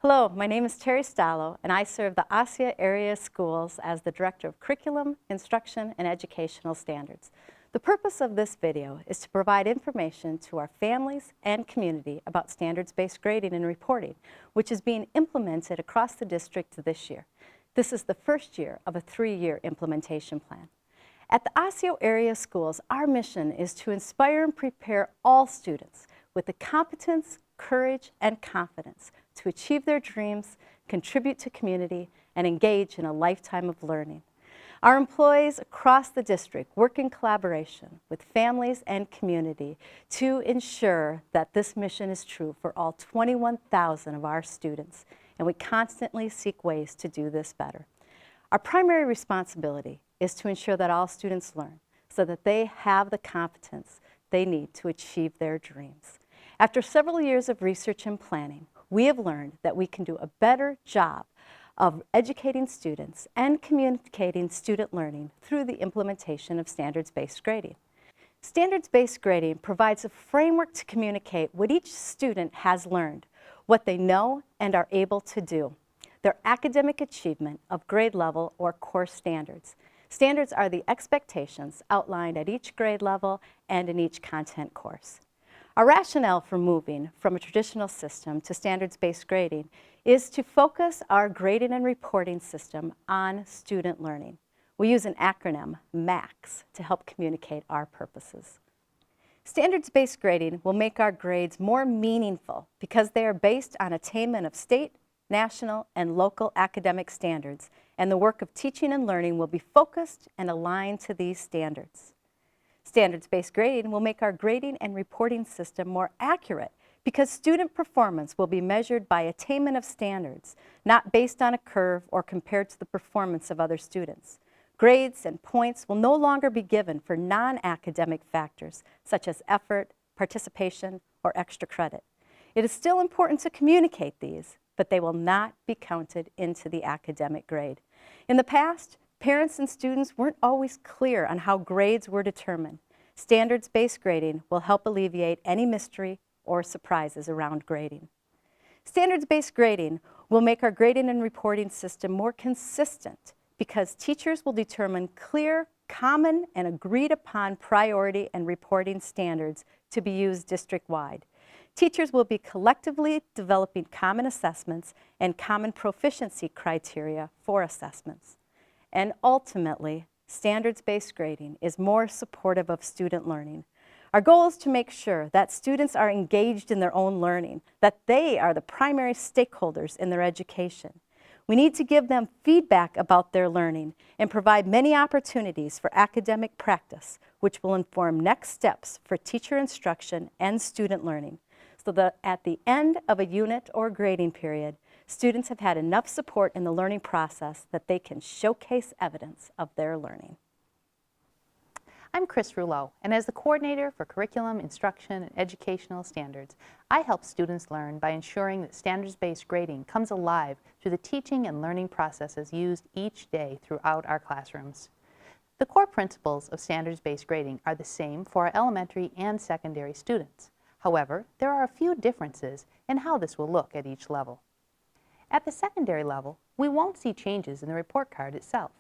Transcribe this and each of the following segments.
Hello, my name is Terry Stallo, and I serve the Osceola area schools as the Director of Curriculum, Instruction, and Educational Standards. The purpose of this video is to provide information to our families and community about standards-based grading and reporting, which is being implemented across the district this year. This is the first year of a 3-year implementation plan. At the Osceola area schools, our mission is to inspire and prepare all students with the competence, courage, and confidence to achieve their dreams, contribute to community, and engage in a lifetime of learning. Our employees across the district work in collaboration with families and community to ensure that this mission is true for all 21,000 of our students, and we constantly seek ways to do this better. Our primary responsibility is to ensure that all students learn so that they have the competence they need to achieve their dreams. After several years of research and planning, we have learned that we can do a better job of educating students and communicating student learning through the implementation of standards-based grading. Standards-based grading provides a framework to communicate what each student has learned, what they know and are able to do, their academic achievement of grade level or course standards. Standards are the expectations outlined at each grade level and in each content course. Our rationale for moving from a traditional system to standards-based grading is to focus our grading and reporting system on student learning. We use an acronym, MAX, to help communicate our purposes. Standards-based grading will make our grades more meaningful because they are based on attainment of state, national, and local academic standards, and the work of teaching and learning will be focused and aligned to these standards. Standards-based grading will make our grading and reporting system more accurate because student performance will be measured by attainment of standards, not based on a curve or compared to the performance of other students. Grades and points will no longer be given for non-academic factors such as effort, participation, or extra credit. It is still important to communicate these, but they will not be counted into the academic grade. In the past, parents and students weren't always clear on how grades were determined. Standards-based grading will help alleviate any mystery or surprises around grading. Standards-based grading will make our grading and reporting system more consistent because teachers will determine clear, common, and agreed upon priority and reporting standards to be used district-wide. Teachers will be collectively developing common assessments and common proficiency criteria for assessments. And ultimately, standards-based grading is more supportive of student learning. Our goal is to make sure that students are engaged in their own learning, that they are the primary stakeholders in their education. We need to give them feedback about their learning and provide many opportunities for academic practice, which will inform next steps for teacher instruction and student learning, so that at the end of a unit or grading period, students have had enough support in the learning process that they can showcase evidence of their learning. I'm Chris Rouleau, and as the Coordinator for Curriculum, Instruction, and Educational Standards, I help students learn by ensuring that standards-based grading comes alive through the teaching and learning processes used each day throughout our classrooms. The core principles of standards-based grading are the same for our elementary and secondary students. However, there are a few differences in how this will look at each level. At the secondary level, we won't see changes in the report card itself.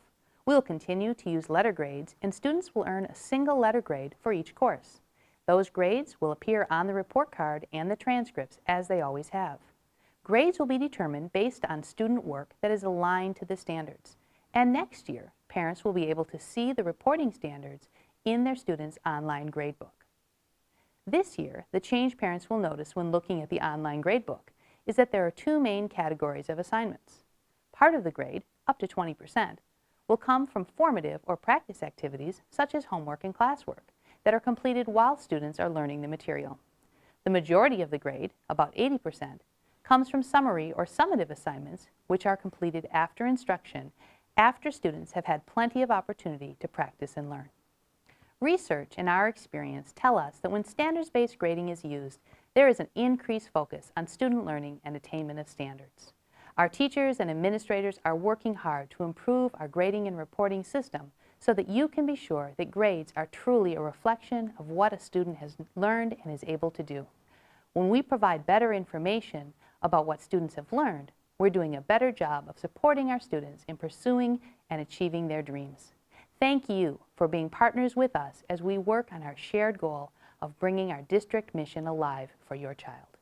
We will continue to use letter grades, and students will earn a single letter grade for each course. Those grades will appear on the report card and the transcripts as they always have. Grades will be determined based on student work that is aligned to the standards. And next year, parents will be able to see the reporting standards in their students' online gradebook. This year, the change parents will notice when looking at the online gradebook is that there are two main categories of assignments. Part of the grade, up to 20%, will come from formative or practice activities such as homework and classwork that are completed while students are learning the material. The majority of the grade, about 80%, comes from summary or summative assignments which are completed after instruction, after students have had plenty of opportunity to practice and learn. Research and our experience tell us that when standards-based grading is used, there is an increased focus on student learning and attainment of standards. Our teachers and administrators are working hard to improve our grading and reporting system so that you can be sure that grades are truly a reflection of what a student has learned and is able to do. When we provide better information about what students have learned, we're doing a better job of supporting our students in pursuing and achieving their dreams. Thank you for being partners with us as we work on our shared goal of bringing our district mission alive for your child.